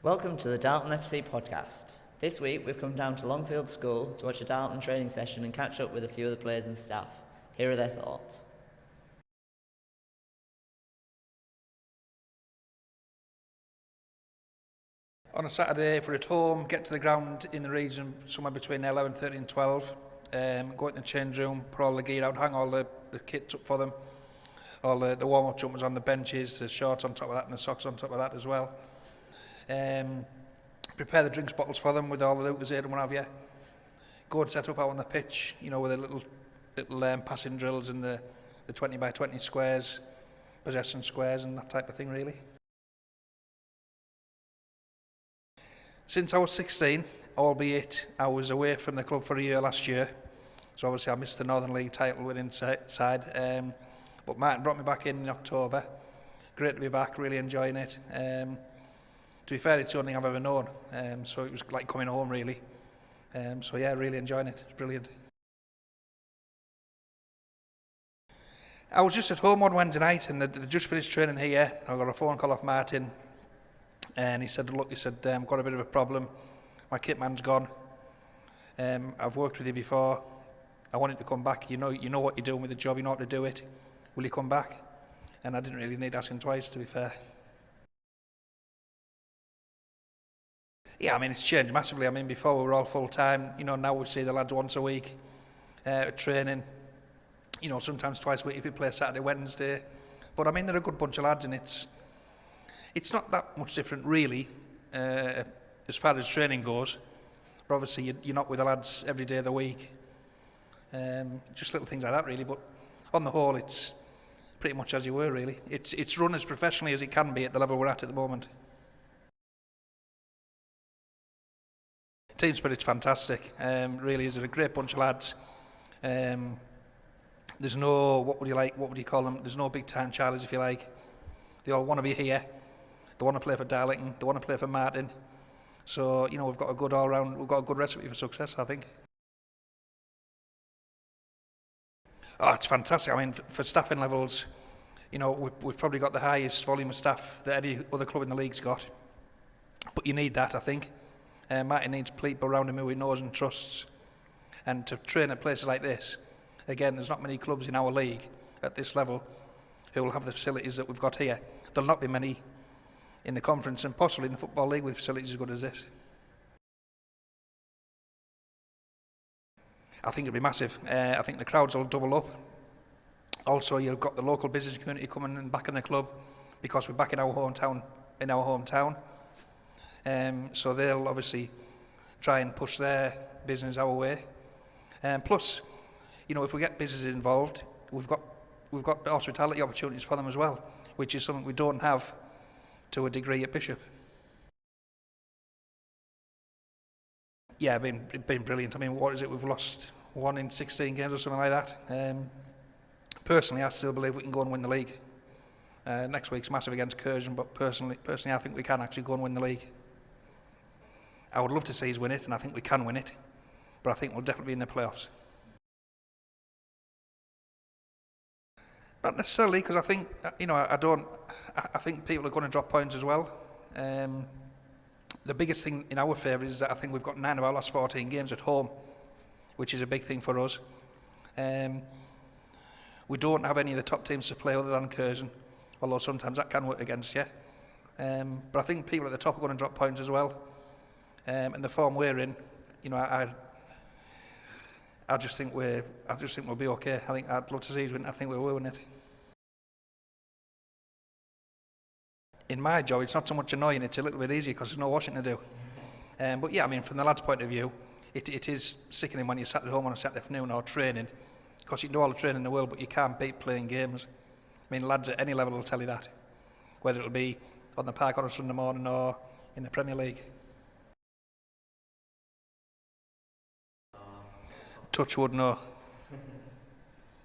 Welcome to the Darlington FC podcast. This week we've come down to Longfield School to watch a Darlington training session and catch up with a few of the players and staff. Here are their thoughts. On a Saturday, if we're at home, get to the ground in the region somewhere between 11:30 and 12. Go in the change room, put all the gear out, hang all the kits up for them. All the warm-up jumpers on the benches, the shorts on top of that and the socks on top of that as well. Prepare the drinks bottles for them with all the Lucozade and what have you. Go and set up out on the pitch, with the little passing drills and the 20 by 20 squares, possession squares and that type of thing really. Since I was 16, albeit I was away from the club for a year last year, so obviously I missed the Northern League title winning side, but Martin brought me back in October. Great to be back, really enjoying it. To be fair, it's the only thing I've ever known, so it was like coming home really. So yeah, really enjoying it, it's brilliant. I was just at home one Wednesday night and they just finished training here. I got a phone call off Martin. And he said, look, I've got a bit of a problem. My kit man's gone. I've worked with you before. I want you to come back. You know what you're doing with the job. You know how to do it. Will you come back? And I didn't really need asking twice, to be fair. Yeah, it's changed massively. Before we were all full-time. Now we see the lads once a week training. Sometimes twice a week if we play Saturday, Wednesday. But they're a good bunch of lads and it's not that much different really as far as training goes, but obviously you're not with the lads every day of the week, just little things like that really, but on the whole it's pretty much as you were really. It's run as professionally as it can be at the level we're at the moment. Team spirit's fantastic, really is a great bunch of lads. There's no, what would you call them, there's no big time Charlies if you like. They all want to be here. They want to play for Darlington, they want to play for Martin. So, we've got a good all-round, we've got a good recipe for success, I think. Oh, it's fantastic. For staffing levels, we've probably got the highest volume of staff that any other club in the league's got. But you need that, I think. Martin needs people around him who he knows and trusts. And to train at places like this, again, there's not many clubs in our league at this level who will have the facilities that we've got here. There'll not be many in the conference and possibly in the Football League with facilities as good as this. I think it'll be massive. I think the crowds will double up. Also, you've got the local business community coming and backing the club because we're back in our hometown. So they'll obviously try and push their business our way. Plus, if we get businesses involved, we've got hospitality opportunities for them as well, which is something we don't have to a degree at Bishop. Yeah, it's been brilliant. What is it? We've lost 1 in 16 games or something like that. Personally, I still believe we can go and win the league. Next week's massive against Curzon, but personally, I think we can actually go and win the league. I would love to see us win it, and I think we can win it, but I think we'll definitely be in the playoffs. Not necessarily, because I think, I think people are going to drop points as well. The biggest thing in our favour is that I think we've got 9 of our last 14 games at home, which is a big thing for us. We don't have any of the top teams to play other than Curzon, although sometimes that can work against you. But I think people at the top are going to drop points as well. And the form we're in, I just think we'll be okay. I'd love to see us win. I think we will win it. In my job, it's not so much annoying, it's a little bit easier because there's no washing to do. But yeah, from the lads' point of view, it is sickening when you're sat at home on a Saturday afternoon or training, because you can do all the training in the world, but you can't beat playing games. Lads at any level will tell you that, whether it'll be on the park on a Sunday morning or in the Premier League. Touch wood, no.